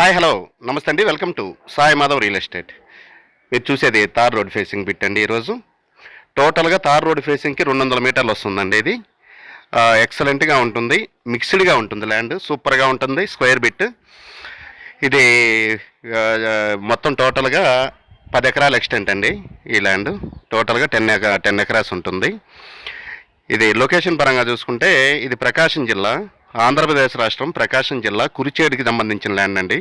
Hi hello నమస్తే అండి. Welcome to Sai Madhav real estate. మీరు చూసేది తార్ రోడ్ ఫేసింగ్ బిట్ అండి. ఈరోజు టోటల్గా తార్ రోడ్ ఫేసింగ్కి 200 మీటర్లు వస్తుందండి. ఇది ఎక్సలెంట్గా ఉంటుంది, మిక్స్డ్గా ఉంటుంది, ల్యాండ్ సూపర్గా ఉంటుంది. స్క్వేర్ బిట్ ఇది మొత్తం టోటల్గా 10 ఎకరాల ఎక్స్టెంట్ అండి. ఈ ల్యాండ్ టోటల్గా 10 ఎకరాస్ ఉంటుంది. ఇది లొకేషన్ పరంగా చూసుకుంటే ఇది ప్రకాశం జిల్లా, ఆంధ్రప్రదేశ్ రాష్ట్రం, ప్రకాశం జిల్లా కురిచేడుకి సంబంధించిన ల్యాండ్ అండి.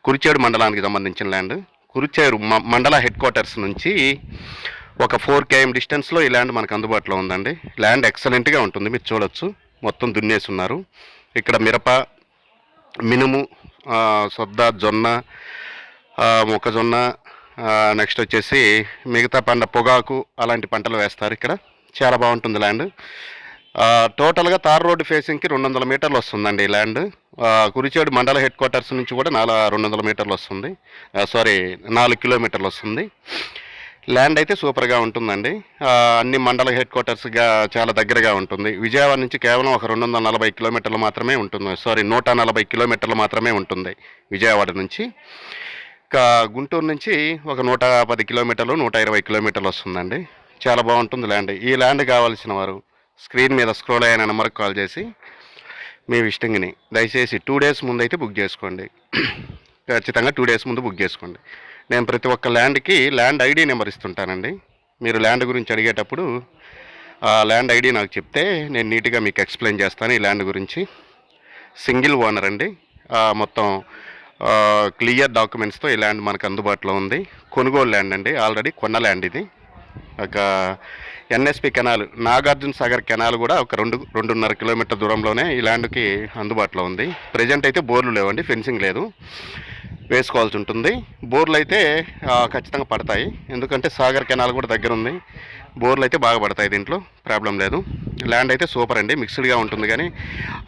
కురిచేడు మండలానికి సంబంధించిన ల్యాండ్. కురిచేడు మండల హెడ్ క్వార్టర్స్ నుంచి ఒక 4 km డిస్టెన్స్లో ఈ ల్యాండ్ మనకు అందుబాటులో ఉందండి. ల్యాండ్ ఎక్సలెంట్గా ఉంటుంది, మీరు చూడొచ్చు. మొత్తం దున్నేస్తున్నారు. ఇక్కడ మిరప, మినుము, సొద్ద, జొన్న, మొక్కజొన్న, నెక్స్ట్ వచ్చేసి మిగతా పొగాకు అలాంటి పంటలు వేస్తారు. ఇక్కడ చాలా బాగుంటుంది ల్యాండ్. టోటల్గా తార్ రోడ్డు ఫేసింగ్కి 200 మీటర్లు వస్తుందండి ఈ ల్యాండ్. కురిచేడు మండల హెడ్ క్వార్టర్స్ నుంచి కూడా 200 మీటర్లు వస్తుంది. 4 కిలోమీటర్లు వస్తుంది. ల్యాండ్ అయితే సూపర్గా ఉంటుందండి. అన్ని మండల హెడ్ క్వార్టర్స్గా చాలా దగ్గరగా ఉంటుంది. విజయవాడ నుంచి కేవలం ఒక 240 కిలోమీటర్లు మాత్రమే ఉంటుంది. 140 కిలోమీటర్లు మాత్రమే ఉంటుంది విజయవాడ నుంచి. ఇంకా గుంటూరు నుంచి ఒక 110 కిలోమీటర్లు, 120 కిలోమీటర్లు వస్తుందండి. చాలా బాగుంటుంది ల్యాండ్. ఈ ల్యాండ్ కావాల్సిన వారు స్క్రీన్ మీద స్క్రోల్ అయిన నెంబర్కి కాల్ చేసి మీ విజిటింగ్ని దయచేసి 2 days ముందు అయితే బుక్ చేసుకోండి. ఖచ్చితంగా 2 days ముందు బుక్ చేసుకోండి. నేను ప్రతి ఒక్క ల్యాండ్కి ల్యాండ్ ఐడి నెంబర్ ఇస్తుంటానండి. మీరు ల్యాండ్ గురించి అడిగేటప్పుడు ఆ ల్యాండ్ ఐడి నాకు చెప్తే నేను నీట్గా మీకు ఎక్స్ప్లెయిన్ చేస్తాను. ఈ ల్యాండ్ గురించి సింగిల్ ఓనర్ అండి. మొత్తం క్లియర్ డాక్యుమెంట్స్తో ఈ ల్యాండ్ మనకు అందుబాటులో ఉంది. కొనుగోలు ల్యాండ్ అండి, ఆల్రెడీ కొన్న ల్యాండ్ ఇది. ఒక NSP canal, Nagarjuna Sagar canal కూడా ఒక 2.5 కిలోమీటర్ దూరంలోనే ఈ ల్యాండ్కి అందుబాటులో ఉంది. ప్రజెంట్ అయితే బోర్లు లేవండి, ఫెన్సింగ్ లేదు, వేసుకోవాల్సి ఉంటుంది. బోర్లు అయితే ఖచ్చితంగా పడతాయి, ఎందుకంటే సాగర్ కెనాల్ కూడా దగ్గర ఉంది. బోర్లు అయితే బాగా పడతాయి, దీంట్లో ప్రాబ్లం లేదు. ల్యాండ్ అయితే సూపర్ అండి, మిక్స్డ్గా ఉంటుంది, కానీ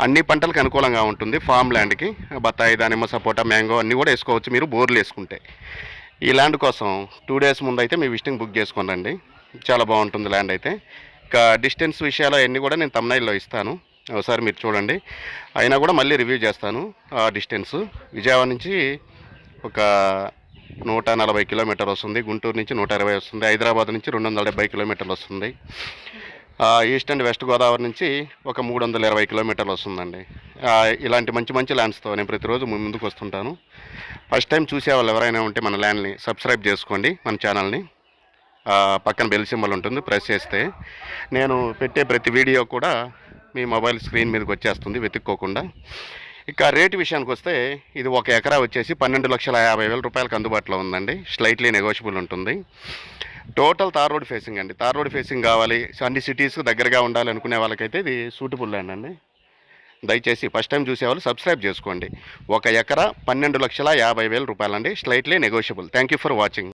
అన్ని పంటలకు అనుకూలంగా ఉంటుంది. ఫామ్ ల్యాండ్కి బత్తాయి, దానిమ్మ, సపోటా, మ్యాంగో అన్నీ కూడా వేసుకోవచ్చు మీరు బోర్లు వేసుకుంటే. ఈ ల్యాండ్ కోసం 2 days ముందు అయితే మీ విజిటింగ్ బుక్ చేసుకోండి. చాలా బాగుంటుంది ల్యాండ్ అయితే. ఇంకా డిస్టెన్స్ విషయాలు అవన్నీ కూడా నేను తమ్నైల్లో ఇస్తాను, ఒకసారి మీరు చూడండి. అయినా కూడా మళ్ళీ రివ్యూ చేస్తాను. ఆ డిస్టెన్స్ విజయవాడ నుంచి ఒక 140 కిలోమీటర్లు వస్తుంది, గుంటూరు నుంచి 120 వస్తుంది, హైదరాబాద్ నుంచి 270 కిలోమీటర్లు వస్తుంది, ఈస్ట్ అండ్ వెస్ట్ గోదావరి నుంచి ఒక 320 కిలోమీటర్లు వస్తుందండి. ఇలాంటి మంచి మంచి ల్యాండ్స్తో నేను ప్రతిరోజు ముందుకు వస్తుంటాను. ఫస్ట్ టైం చూసే వాళ్ళు ఎవరైనా ఉంటే మన ల్యాండ్ని సబ్స్క్రైబ్ చేసుకోండి, మన ఛానల్ని. పక్కన బెల్ సింబల్ ఉంటుంది, ప్రెస్ చేస్తే నేను పెట్టే ప్రతి వీడియో కూడా మీ మొబైల్ స్క్రీన్ మీదకి వచ్చేస్తుంది వెతుక్కోకుండా. ఇక రేటు విషయానికి వస్తే ఇది 1 ఎకరా వచ్చేసి 12,50,000 రూపాయలకు అందుబాటులో ఉందండి. స్లైట్లీ నెగోషియబుల్ ఉంటుంది. టోటల్ తార్ రోడ్ ఫేసింగ్ అండి. తార్ రోడ్ ఫేసింగ్ కావాలి, అన్ని సిటీస్కి దగ్గరగా ఉండాలి అనుకునే వాళ్ళకైతే ఇది సూటబుల్ ల్యాండ్ అండి. దయచేసి ఫస్ట్ టైం చూసేవాళ్ళు సబ్స్క్రైబ్ చేసుకోండి. 1 ఎకరా 12,50,000 రూపాయలండి. Slightly negotiable. Thank you for watching.